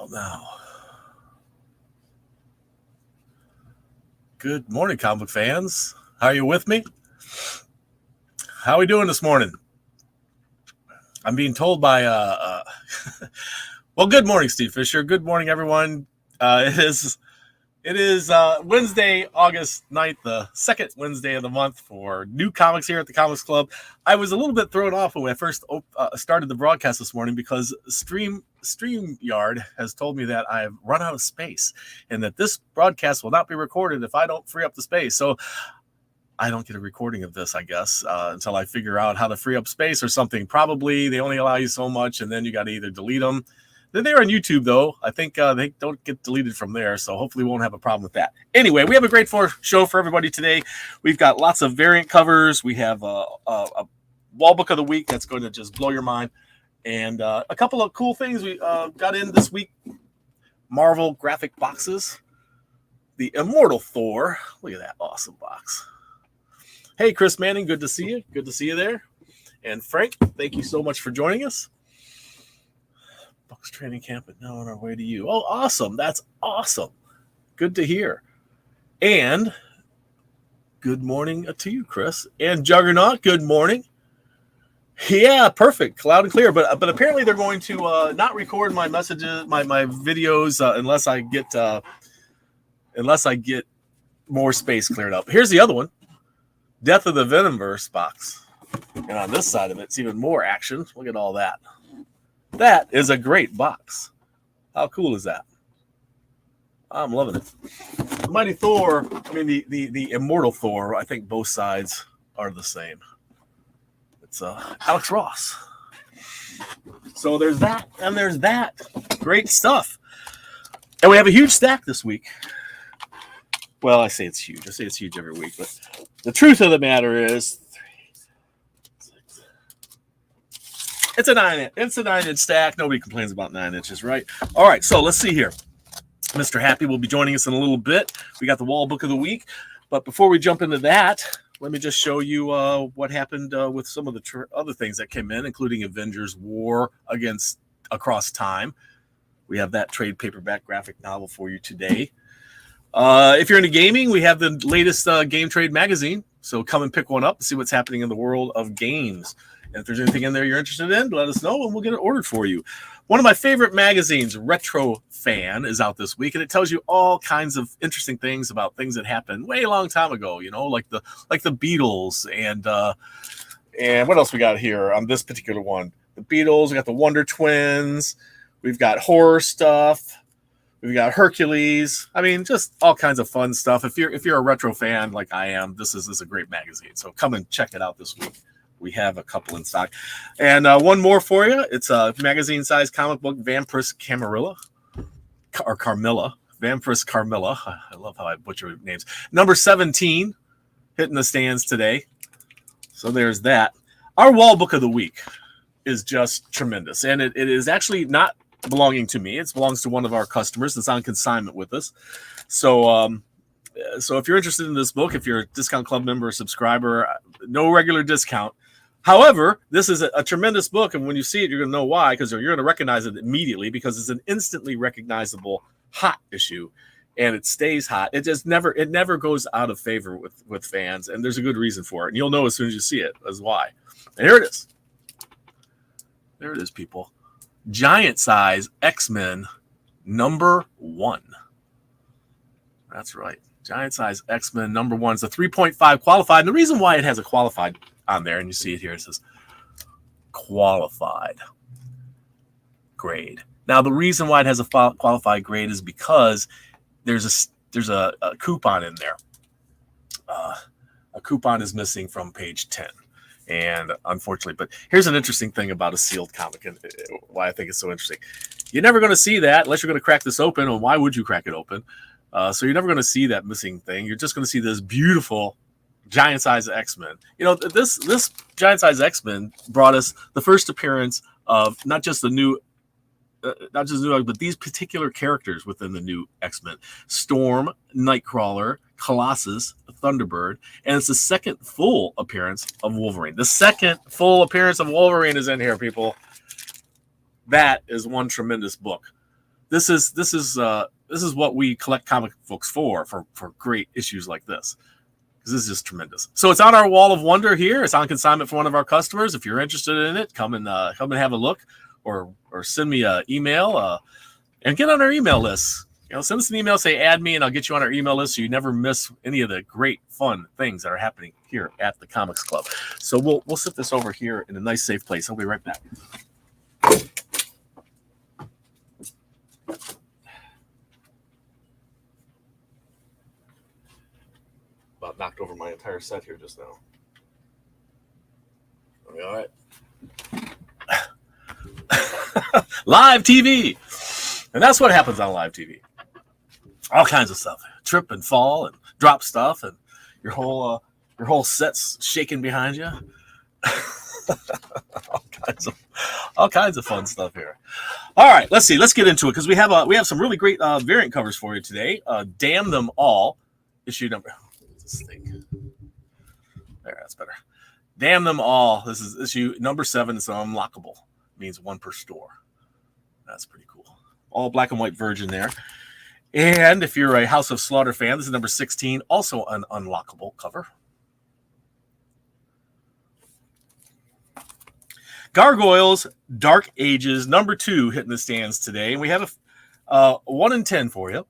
Well, now, good morning, comic book fans. How are you with me? How are we doing this morning? I'm being told by, well, good morning, Steve Fisher. Good morning, everyone. It is Wednesday, August 9th, the second Wednesday of the month for new comics here at the Comics Club. I was a little bit thrown off when I first started the broadcast this morning because StreamYard has told me that I've run out of space and that this broadcast will not be recorded if I don't free up the space. So I don't get a recording of this, I guess, until I figure out how to free up space or something. Probably they only allow you so much, and then you got to either delete them. They're there on YouTube, though. I think they don't get deleted from there, so hopefully we won't have a problem with that. Anyway, we have a great show for everybody today. We've got lots of variant covers. We have a wall book of the week that's going to just blow your mind. And a couple of cool things we got in this week. Marvel graphic boxes. The Immortal Thor. Look at that awesome box. Hey, Chris Manning, good to see you. Good to see you there. And Frank, thank you so much for joining us. Bucks training camp and now on our way to you. Oh, awesome. That's awesome. Good to hear. And good morning to you, Chris. And Juggernaut, good morning. Yeah, perfect. Loud and clear. But apparently they're going to not record my messages, my videos unless I get more space cleared up. Here's the other one. Death of the Venomverse box. And on this side of it, it's even more action. Look at all that. That is a great box. How cool is that? I'm loving it. The Mighty Thor, I mean, the Immortal Thor, I think both sides are the same. It's Alex Ross. So there's that, and there's that. Great stuff. And we have a huge stack this week. Well, I say it's huge. I say it's huge every week, but the truth of the matter is, it's a 9-inch stack. Nobody complains about 9 inches, right? All right, so let's see here. Mr. Happy will be joining us in a little bit. We got the wall book of the week. But before we jump into that, let me just show you what happened with some of the other things that came in, including Avengers War Across Time. We have that trade paperback graphic novel for you today. If you're into gaming, we have the latest Game Trade magazine. So come and pick one up and see what's happening in the world of games. And if there's anything in there you're interested in, let us know and we'll get it ordered for you. One of my favorite magazines, Retro Fan, is out this week, and it tells you all kinds of interesting things about things that happened way a long time ago. You know, like the Beatles and what else we got here on this particular one? The Beatles. We got the Wonder Twins. We've got horror stuff. We've got Hercules. I mean, just all kinds of fun stuff. If you're a retro fan like I am, this is a great magazine. So come and check it out this week. We have a couple in stock. And one more for you. It's a magazine-sized comic book, Vampirus Carmilla. Vampirus Carmilla. I love how I butcher names. Number 17, hitting the stands today. So there's that. Our wall book of the week is just tremendous. And it is actually not belonging to me. It belongs to one of our customers that's on consignment with us. So if you're interested in this book, if you're a Discount Club member or subscriber, no regular discount. However, this is a tremendous book, and when you see it, you're going to know why, because you're going to recognize it immediately, because it's an instantly recognizable hot issue, and it stays hot. It never goes out of favor with fans, and there's a good reason for it, and you'll know as soon as you see it as why. And here it is. There it is, people. Giant size X-Men #1. That's right. Giant size X-Men #1 is a 3.5 qualified. And the reason why it has a qualified on there, and you see it here, it says qualified grade. Now, the reason why it has a qualified grade is because there's a coupon in there. A coupon is missing from page 10. And unfortunately, but here's an interesting thing about a sealed comic and why I think it's so interesting. You're never going to see that unless you're going to crack this open. And why would you crack it open? So you're never going to see that missing thing. You're just going to see this beautiful giant size X-Men. You know, this giant size X-Men brought us the first appearance of not just the new, but these particular characters within the new X-Men: Storm, Nightcrawler, Colossus, Thunderbird, and it's the second full appearance of Wolverine. The second full appearance of Wolverine is in here, people. That is one tremendous book. this is what we collect comic books for great issues like this. This is just tremendous. So it's on our wall of wonder here. It's on consignment for one of our customers. If you're interested in it, come and have a look, or send me an email and get on our email list. Send us an email, say add me, and I'll get you on our email list so you never miss any of the great fun things that are happening here at the Comics Club. So we'll set this over here in a nice safe place. I'll be right back. About knocked over my entire set here just now. All right. Live TV. And that's what happens on live TV. All kinds of stuff. Trip and fall and drop stuff, and your whole set's shaking behind you. all kinds of fun stuff here. All right, let's see. Let's get into it because we have some really great variant covers for you today. Damn Them All, issue number. What's this thing? There, that's better. Damn Them All. This is issue number 7. It's unlockable. It means one per store. That's pretty cool. All black and white version there. And if you're a House of Slaughter fan, this is number 16, also an unlockable cover. Gargoyles Dark Ages number 2 hitting the stands today. And we have a 1 in 10 for you.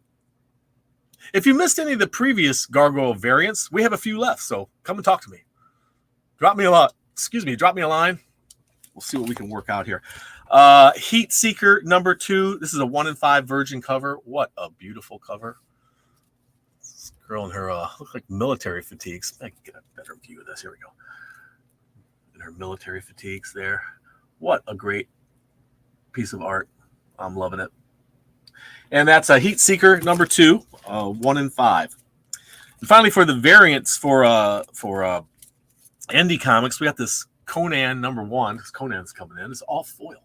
If you missed any of the previous Gargoyle variants, we have a few left. So come and talk to me. Drop me a line. We'll see what we can work out here. Heat Seeker number 2. This is a 1 in 5 virgin cover. What a beautiful cover. This girl in her look like military fatigues. I can get a better view of this. Here we go. In her military fatigues there. What a great piece of art. I'm loving it. And that's a Heat Seeker number 2, 1 in 5. And finally, for the variants for Indie Comics, we got this Conan number 1. This Conan's coming in. It's all foil.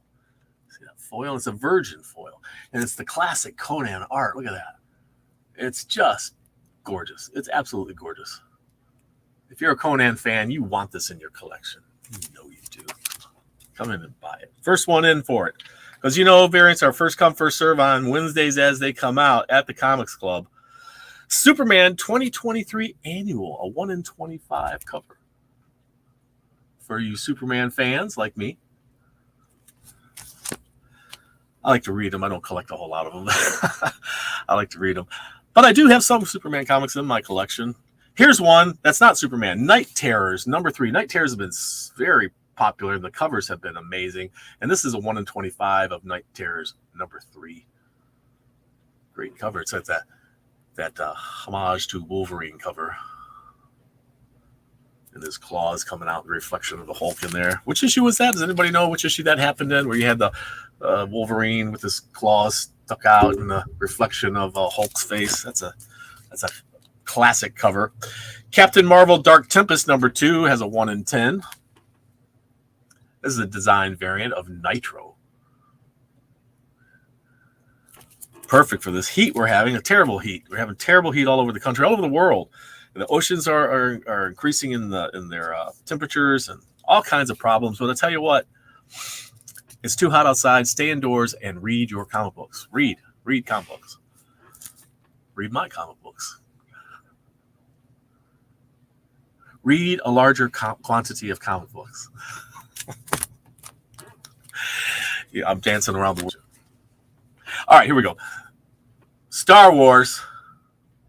See that foil? It's a virgin foil. And it's the classic Conan art. Look at that. It's just gorgeous. It's absolutely gorgeous. If you're a Conan fan, you want this in your collection. You know you do. Come in and buy it. First one in for it. Because variants are first come, first serve on Wednesdays as they come out at the Comics Club. Superman 2023 Annual, a 1 in 25 cover. For you Superman fans like me. I like to read them. I don't collect a whole lot of them. I like to read them. But I do have some Superman comics in my collection. Here's one that's not Superman. Night Terrors, number 3. Night Terrors have been very popular. The covers have been amazing. And this is a 1 in 25 of Night Terrors, number 3. Great cover. It's like that homage to Wolverine cover. And his claws coming out, the reflection of the Hulk in there. Which issue was that? Does anybody know which issue that happened in? Where you had the Wolverine with his claws stuck out and the reflection of Hulk's face. That's a classic cover. Captain Marvel Dark Tempest number 2 has a 1 in 10. This is a design variant of Nitro. Perfect for this heat we're having. A terrible heat. We're having terrible heat all over the country, all over the world. The oceans are increasing in their temperatures and all kinds of problems. But I tell you what, it's too hot outside. Stay indoors and read your comic books. Read comic books. Read my comic books. Read a larger quantity of comic books. Yeah, I'm dancing around the world. All right, here we go. Star Wars,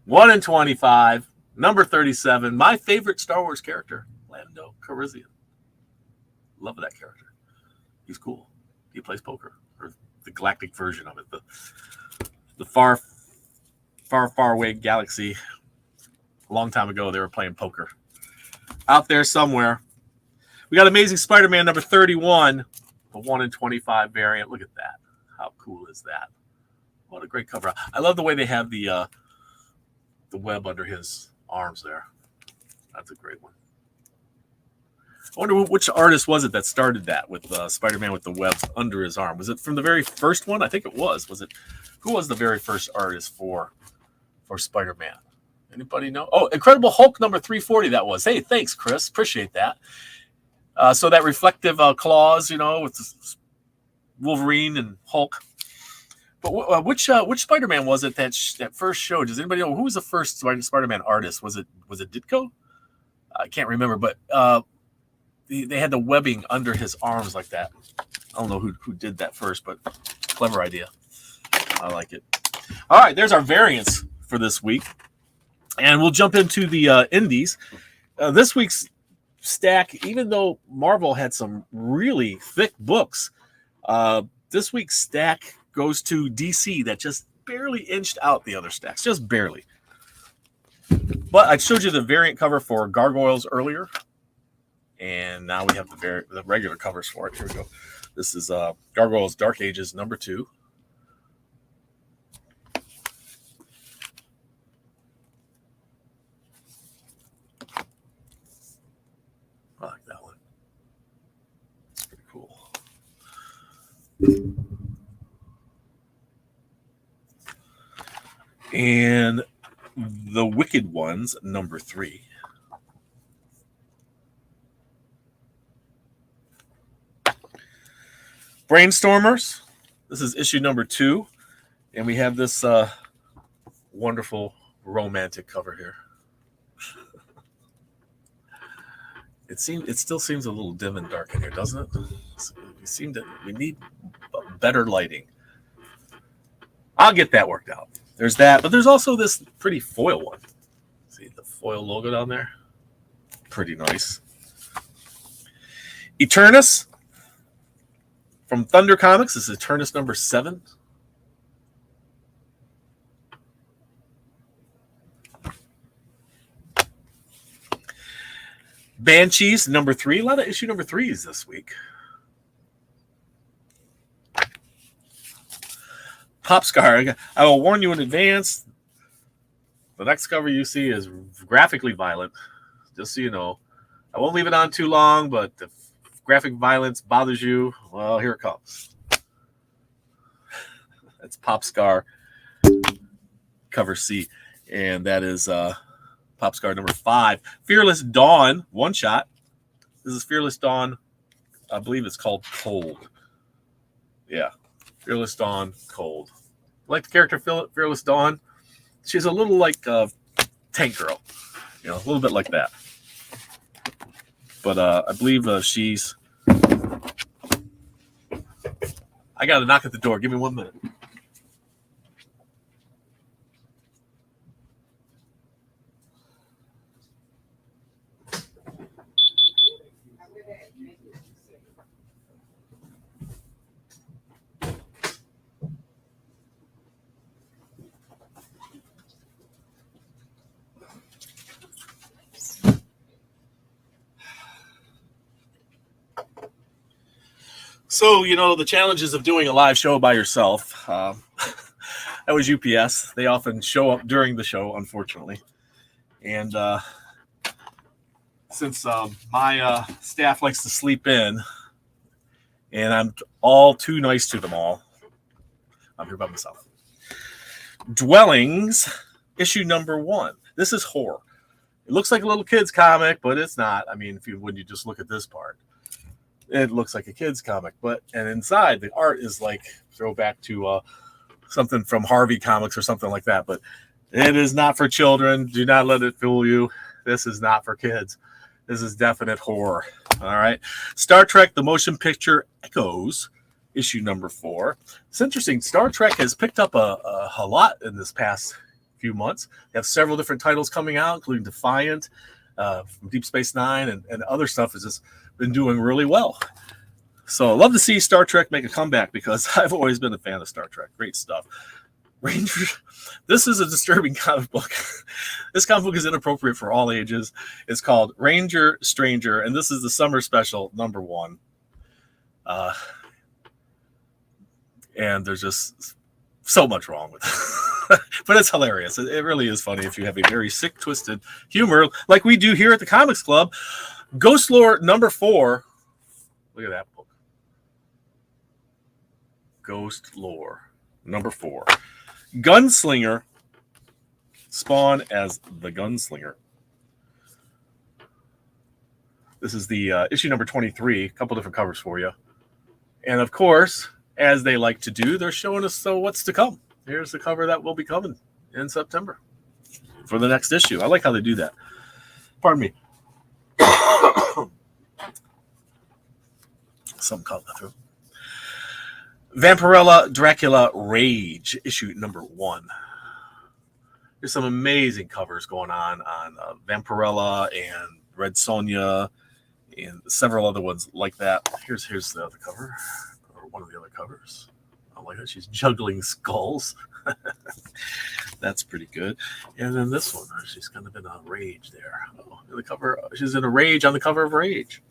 1 in 25. Number 37, my favorite Star Wars character, Lando Calrissian. Love that character. He's cool. He plays poker, or the galactic version of it. The far away galaxy. A long time ago, they were playing poker. Out there somewhere. We got Amazing Spider-Man number 31, a 1 in 25 variant. Look at that. How cool is that? What a great cover. I love the way they have the web under his arms there. That's a great one. I wonder which artist was it that started that with Spider-Man with the webs under his arm. Was it from the very first one? I think it was. Who was the very first artist for Spider-Man? Anybody know? Oh, Incredible Hulk number 340 that was. Hey, thanks, Chris. Appreciate that. So that reflective claws, with Wolverine and Hulk. But which Spider-Man was it that first show? Does anybody know who was the first Spider-Man artist? Was it Ditko? I can't remember, but they had the webbing under his arms like that. I don't know who did that first, but clever idea. I like it. All right, there's our variants for this week, and we'll jump into the indies. This week's stack, even though Marvel had some really thick books, this week's stack goes to DC that just barely inched out the other stacks, just barely. But I showed you the variant cover for Gargoyles earlier, and now we have the regular covers for it. Here we go. This is Gargoyles Dark Ages #2. I like that one. It's pretty cool. And the Wicked Ones #3. Brainstormers. This is issue #2, and we have this wonderful romantic cover here. It still seems a little dim and dark in here, doesn't it? We need better lighting. I'll get that worked out. There's that, but there's also this pretty foil one. See the foil logo down there? Pretty nice. Eternus from Thunder Comics. This is Eternus #7. Banshees #3. A lot of issue #3s this week. Popscar. I will warn you in advance. The next cover you see is graphically violent. Just so you know. I won't leave it on too long, but if graphic violence bothers you, well, here it comes. That's Popscar cover C. And that is Popscar #5. Fearless Dawn, one shot. This is Fearless Dawn. I believe it's called Cold. Yeah. Fearless Dawn, Cold. Like the character Fearless Dawn, she's a little like Tank Girl, a little bit like that. But I believe she's. I got to knock at the door. Give me 1 minute. So, the challenges of doing a live show by yourself. That was UPS. They often show up during the show, unfortunately. And since my staff likes to sleep in, and I'm all too nice to them all, I'm here by myself. Dwellings, issue #1. This is horror. It looks like a little kid's comic, but it's not. I mean, when you just look at this part. It looks like a kid's comic, and inside the art is like throwback to something from Harvey Comics or something like that. But it is not for children. Do not let it fool you. This is not for kids. This is definite horror. All right. Star Trek: The Motion Picture Echoes, issue #4. It's interesting. Star Trek has picked up a lot in this past few months. They have several different titles coming out, including Defiant from Deep Space Nine, and other stuff has just been doing really well. So I love to see Star Trek make a comeback because I've always been a fan of Star Trek. Great stuff. Ranger. This is a disturbing comic book. This comic book is inappropriate for all ages. It's called Ranger Stranger, and this is the summer special #1. And there's just so much wrong with it. But it's hilarious. It really is funny if you have a very sick, twisted humor like we do here at the Comics Club. Ghost Lore #4. Look at that book. Ghost Lore #4. Gunslinger. Spawn as the Gunslinger. This is the issue #23. A couple different covers for you. And of course, as they like to do, they're showing us what's to come. Here's the cover that will be coming in September for the next issue. I like how they do that. Pardon me. Something caught my throat. Vampirella Dracula Rage, issue number 1. There's some amazing covers going on Vampirella and Red Sonja and several other ones like that. Here's the other cover, or one of the other covers. I like that she's juggling skulls. That's pretty good. And then this one, she's kind of in a rage there. The cover, she's in a rage on the cover of Rage.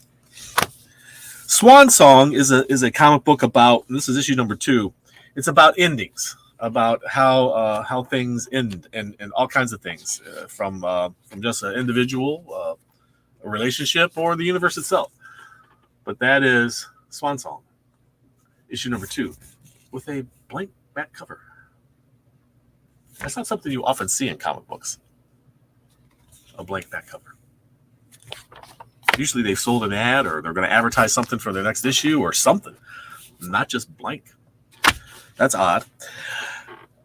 Swan Song is a comic book about, this is issue number 2. It's about endings, about how things end and all kinds of things, from just an individual, a relationship, or the universe itself. But that is Swan Song, issue number 2, with a blank back cover. That's not something you often see in comic books. A blank back cover. Usually they've sold an ad or they're going to advertise something for their next issue or something. Not just blank. That's odd.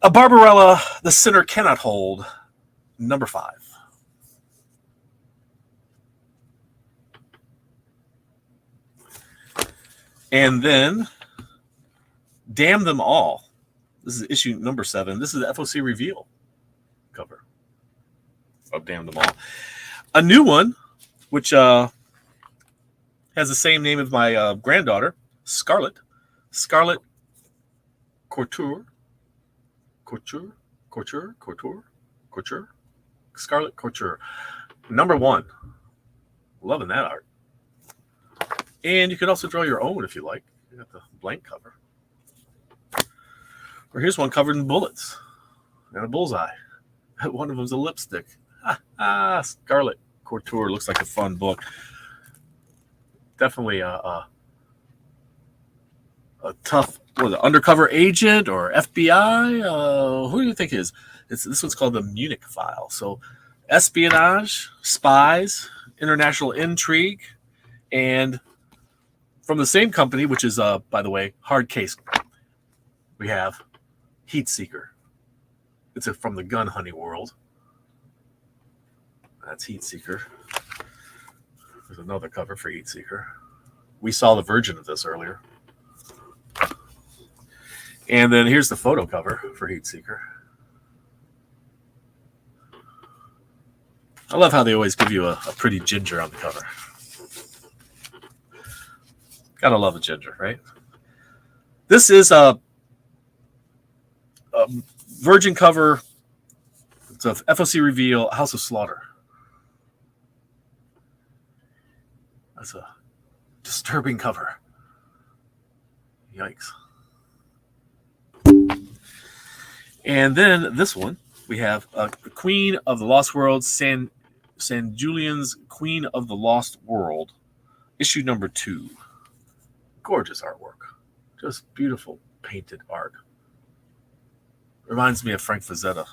A Barbarella, The Sinner Cannot Hold, number 5. And then Damn Them All. This is issue number 7. This is the FOC reveal cover of Damn Them All. A new one, which has the same name as my granddaughter, Scarlet Couture. Scarlet Couture. Number 1. Loving that art. And you can also draw your own if you like. You got the blank cover. Or here's one covered in bullets and a bullseye. One of them's a lipstick. Scarlet Couture looks like a fun book. Definitely a tough undercover agent or FBI. Who do you think it is? This one's called the Munich File. So espionage, spies, international intrigue, and from the same company, which is, by the way, Hard Case, we have Heat Seeker. It's from the gun hunting world. That's Heat Seeker. There's another cover for Heat Seeker. We saw the version of this earlier. And then here's the photo cover for Heat Seeker. I love how they always give you a pretty ginger on the cover. Gotta love a ginger, right? This is a virgin cover. It's a FOC reveal, House of Slaughter. That's a disturbing cover. Yikes. And then this one, we have Queen of the Lost World, San Julian's Queen of the Lost World, issue number 2. Gorgeous artwork. Just beautiful painted art. Reminds me of Frank Frazetta.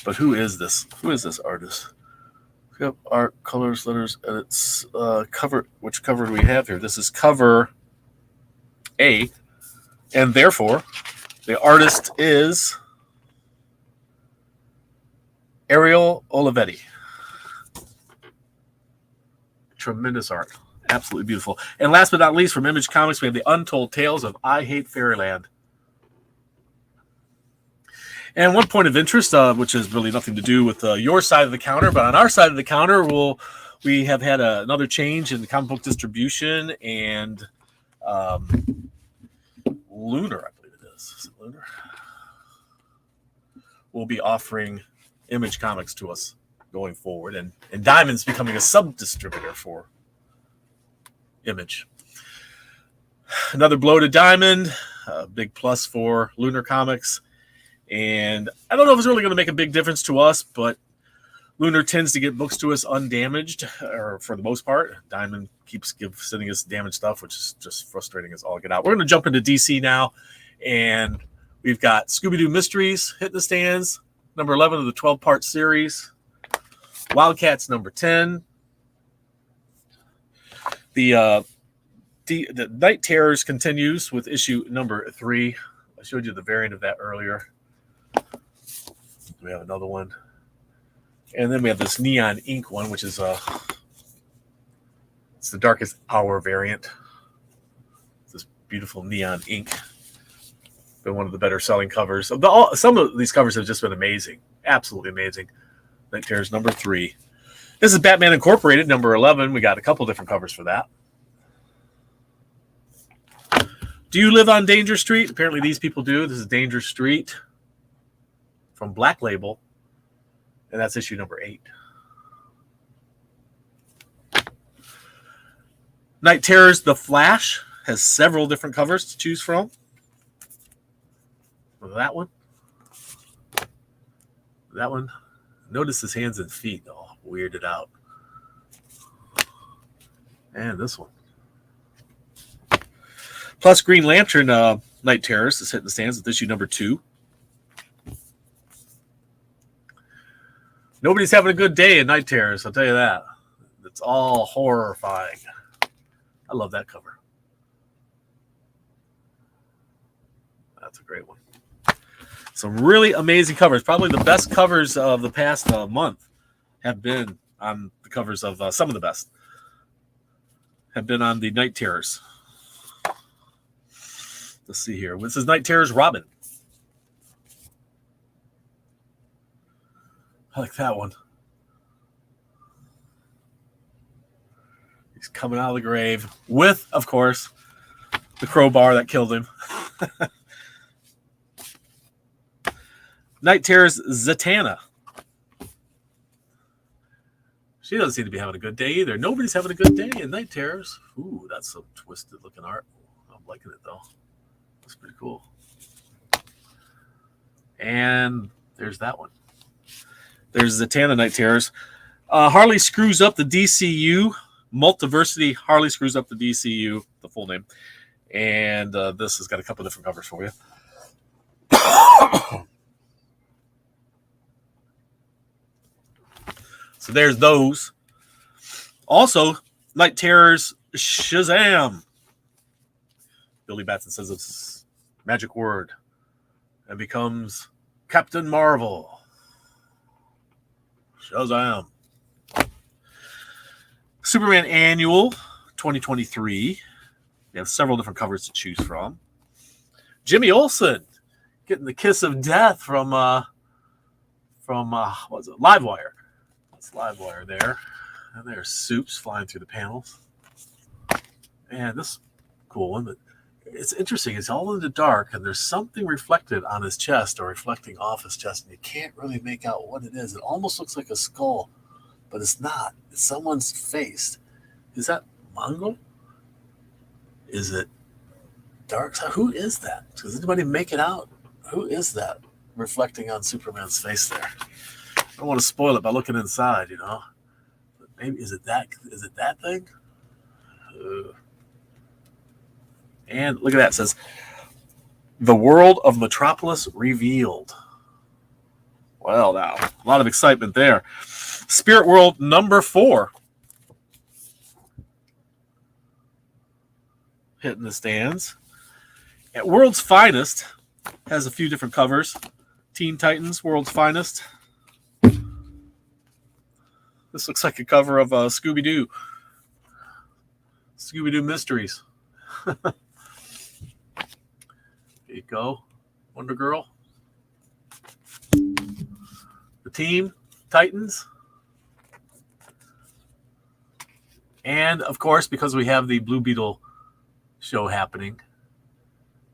But who is this? Who is this artist? Yep, art, colors, letters, edits, cover. Which cover do we have here? This is cover A. And therefore, the artist is Ariel Olivetti. Tremendous art. Absolutely beautiful. And last but not least, from Image Comics, we have the Untold Tales of I Hate Fairyland. And one point of interest, which has really nothing to do with your side of the counter, but on our side of the counter, we have had another change in the comic book distribution, and Lunar, I believe it is. Is it Lunar? Will be offering Image Comics to us going forward, and Diamond's becoming a sub-distributor for Image. Another blow to Diamond, a big plus for Lunar Comics. And I don't know if it's really going to make a big difference to us, but Lunar tends to get books to us undamaged, or for the most part. Diamond keeps sending us damaged stuff, which is just frustrating as all get out. We're going to jump into DC now, and we've got Scooby-Doo Mysteries hitting the stands, number 11 of the 12-part series. Wildcats, number 10. The The Night Terrors continues with issue number 3. I showed you the variant of that earlier. We have another one. And then we have this neon ink one, which is it's the Darkest Hour variant. This beautiful neon ink. Been one of the better selling covers. Some of these covers have just been amazing. Absolutely amazing. Night Terrors number 3. This is Batman Incorporated number 11. We got a couple different covers for that. Do you live on Danger Street? Apparently these people do. This is Danger Street from Black Label. And that's issue number 8. Night Terrors The Flash has several different covers to choose from. That one. That one. Notice his hands and feet all weirded out. And this one. Plus Green Lantern Night Terrors is hitting the stands with issue number 2. Nobody's having a good day in Night Terrors, I'll tell you that. It's all horrifying. I love that cover. That's a great one. Some really amazing covers. Probably the best covers of the past month have been on the covers of some of the best. Have been on the Night Terrors. Let's see here. This is Night Terrors Robin. I like that one. He's coming out of the grave with, of course, the crowbar that killed him. Night Terrors Zatanna. She doesn't seem to be having a good day either. Nobody's having a good day in Night Terrors. Ooh, that's some twisted looking art. I'm liking it though. That's pretty cool. And there's that one. There's Zatanna Night Terrors. Harley screws up the DCU. Multiversity Harley screws up the DCU, the full name. And this has got a couple different covers for you. So there's those. Also, Night Terrors Shazam. Billy Batson says it's a magic word and becomes Captain Marvel. Shazam. Superman Annual 2023. We have several different covers to choose from. Jimmy Olsen getting the kiss of death from what was it? Livewire. That's Livewire there. And there's Soups flying through the panels. And this cool one, but it's interesting. It's all in the dark, and there's something reflected on his chest or reflecting off his chest, and you can't really make out what it is. It almost looks like a skull, but it's not. It's someone's face. Is that Mongo? Is it Darkseid? Who is that? Does anybody make it out? Who is that reflecting on Superman's face there? I don't want to spoil it by looking inside, you know. But maybe is it that thing? And look at that. It says, The World of Metropolis Revealed. Well, now, a lot of excitement there. Spirit World number 4. Hitting the stands. At World's Finest has a few different covers. Teen Titans, World's Finest. This looks like a cover of Scooby-Doo. Scooby-Doo Mysteries. There you go. Wonder Girl. The Teen Titans. And, of course, because we have the Blue Beetle show happening,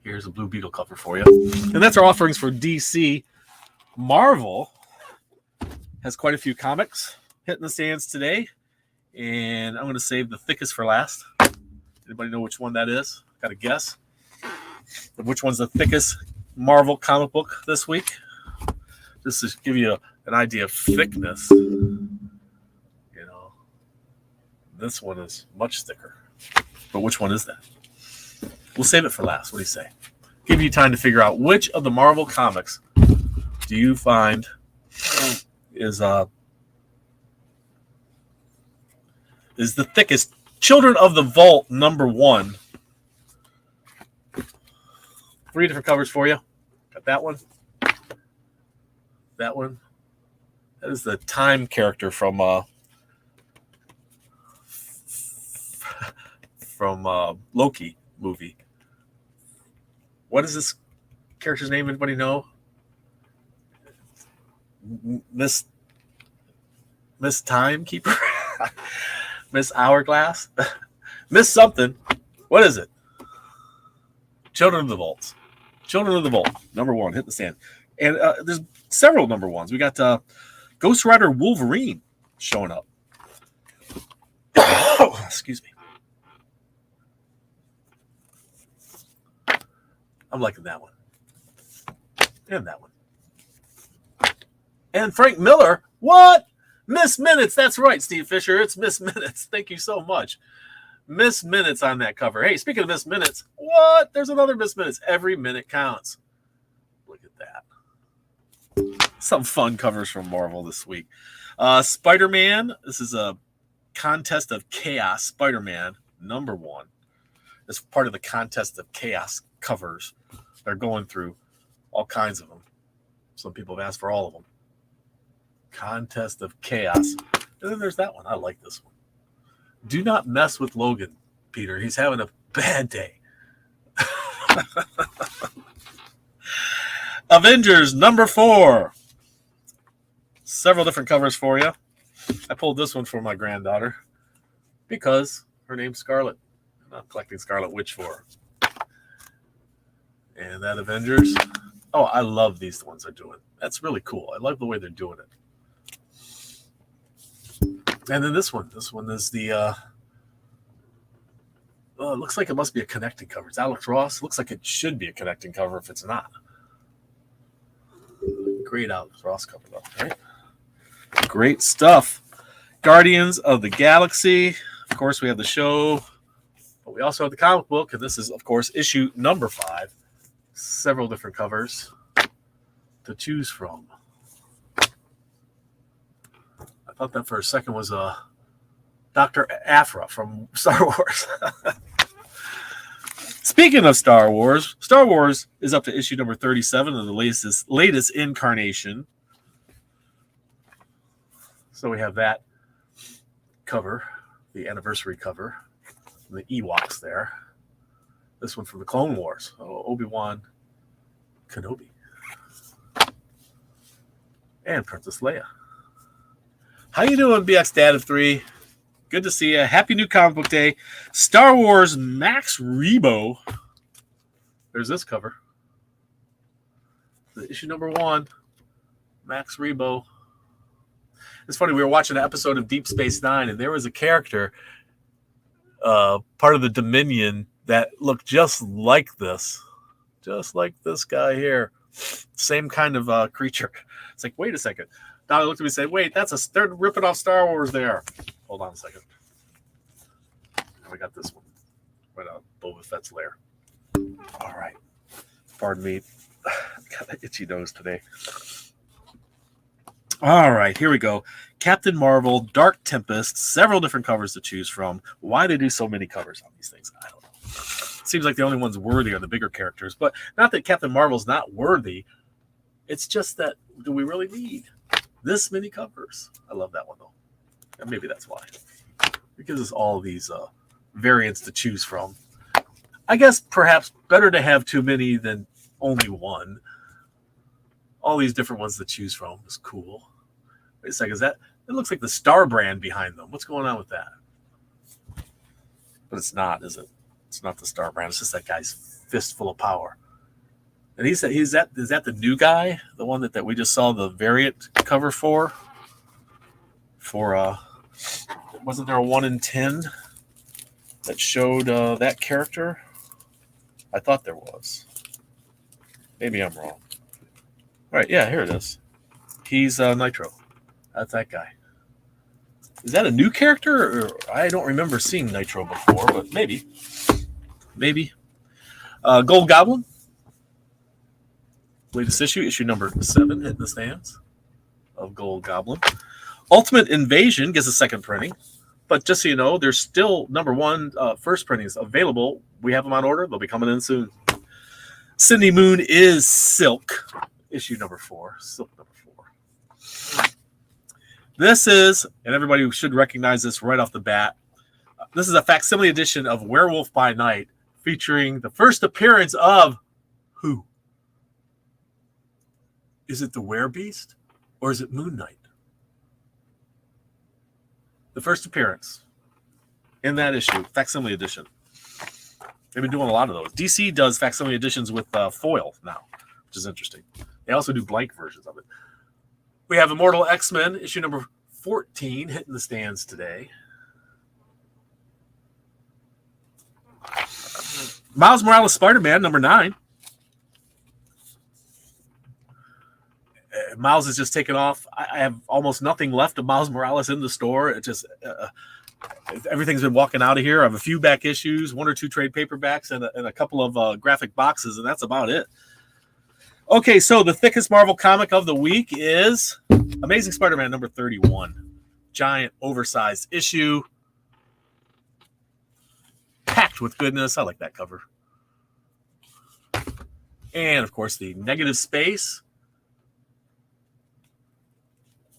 here's a Blue Beetle cover for you. And that's our offerings for DC. Marvel has quite a few comics hitting the stands today. And I'm going to save the thickest for last. Anybody know which one that is? Got a guess? Which one's the thickest Marvel comic book this week? Just to give you an idea of thickness. You know, this one is much thicker. But which one is that? We'll save it for last. What do you say? Give you time to figure out which of the Marvel comics do you find is the thickest Children of the Vault, #1. 3 different covers for you. Got that one. That one. That is the Time character from Loki movie. What is this character's name? Anybody know? Miss Timekeeper? Miss Hourglass? Miss something. What is it? Children of the Vault. Children of the Vault. #1. Hit the stand. And there's several #1s. We got Ghost Rider Wolverine showing up. Excuse me. I'm liking that one. And that one. And Frank Miller. What? Miss Minutes. That's right, Steve Fisher. It's Miss Minutes. Thank you so much. Miss Minutes on that cover. Hey, speaking of Miss Minutes, what? There's another Miss Minutes. Every minute counts. Look at that. Some fun covers from Marvel this week. Spider-Man. This is a Contest of Chaos. Spider-Man, #1. It's part of the Contest of Chaos covers. They're going through all kinds of them. Some people have asked for all of them. Contest of Chaos. And then there's that one. I like this one. Do not mess with Logan, Peter. He's having a bad day. Avengers, #4. Several different covers for you. I pulled this one for my granddaughter because her name's Scarlet. I'm collecting Scarlet Witch for her. And that Avengers. Oh, I love these ones they're doing. That's really cool. I love the way they're doing it. And then this one. This one is the it looks like it must be a connecting cover. It's Alex Ross. Looks like it should be a connecting cover if it's not. Great Alex Ross cover though, right? Great stuff. Guardians of the Galaxy. Of course, we have the show, but we also have the comic book, and this is, of course, issue #5. Several different covers to choose from. I thought that for a second was Dr. Aphra from Star Wars. Speaking of Star Wars is up to issue #37 of the latest incarnation. So we have that cover, the anniversary cover, from the Ewoks there. This one from the Clone Wars. Oh, Obi-Wan Kenobi. And Princess Leia. How you doing, BX Dad of 3? Good to see you. Happy New Comic Book Day. Star Wars Max Rebo. There's this cover. The issue #1. Max Rebo. It's funny, we were watching an episode of Deep Space Nine, and there was a character, part of the Dominion, that looked just like this. Just like this guy here. Same kind of creature. It's like, wait a second. Now I looked at me and said, wait, they're ripping off Star Wars there. Hold on a second. We got this one. Right out of Boba Fett's lair. All right. Pardon me. Got an itchy nose today. All right, here we go. Captain Marvel, Dark Tempest, several different covers to choose from. Why do they do so many covers on these things? I don't know. It seems like the only ones worthy are the bigger characters, but not that Captain Marvel's not worthy. It's just that, do we really need this many covers? I love that one, though. And maybe that's why. It gives us all these variants to choose from. I guess perhaps better to have too many than only one. All these different ones to choose from is cool. Wait a second, it looks like the Star brand behind them. What's going on with that? But it's not, is it? It's not the Star brand. It's just that guy's fistful of power. And is that the new guy? The one that we just saw the variant cover for? Wasn't there a 1 in 10 that showed that character? I thought there was. Maybe I'm wrong. All right, yeah, here it is. He's Nitro. That's that guy. Is that a new character? Or I don't remember seeing Nitro before, but maybe. Maybe. Gold Goblin. Latest issue #7, hitting the stands of Gold Goblin. Ultimate Invasion gets a second printing. But just so you know, there's still #1 first printings available. We have them on order. They'll be coming in soon. Cindy Moon is Silk, issue #4. Silk #4. This is, and everybody should recognize this right off the bat, this is a facsimile edition of Werewolf by Night, featuring the first appearance of who? Is it the Werebeast or is it Moon Knight? The first appearance in that issue, facsimile edition. They've been doing a lot of those. DC does facsimile editions with foil now, which is interesting. They also do blank versions of it. We have Immortal X-Men, issue #14, hitting the stands today. Miles Morales Spider-Man, #9. Miles is just taken off. I have almost nothing left of Miles Morales in the store. It just everything's been walking out of here. I have a few back issues, 1 or 2 trade paperbacks, and a couple of graphic boxes, and that's about it. Okay, so the thickest Marvel comic of the week is Amazing Spider-Man #31. Giant, oversized issue. Packed with goodness. I like that cover. And, of course, the negative space.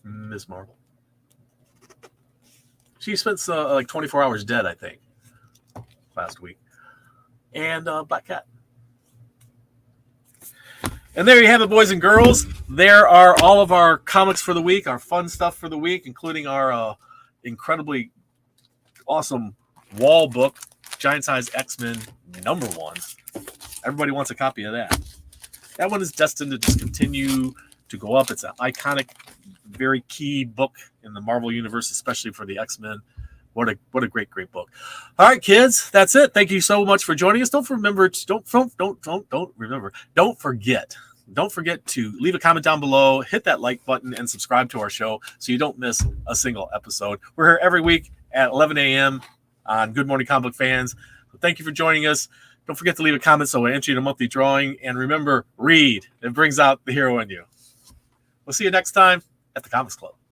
Ms. Marvel. She spent like 24 hours dead, I think, last week. And Black Cat. And there you have it, boys and girls. There are all of our comics for the week, our fun stuff for the week, including our incredibly awesome wall book, Giant Size X-Men #1. Everybody wants a copy of that. That one is destined to just continue to go up. It's an iconic, very key book in the Marvel universe, especially for the X-Men. What a great book. All right, kids, that's it. Thank you so much for joining us. Don't forget to leave a comment down below, hit that like button, and subscribe to our show so you don't miss a single episode. We're here every week at 11 a.m. on Good Morning Comic Book Fans. So thank you for joining us. Don't forget to leave a comment so I enter you in a monthly drawing. And remember, read. It brings out the hero in you. We'll see you next time at the Comics Club.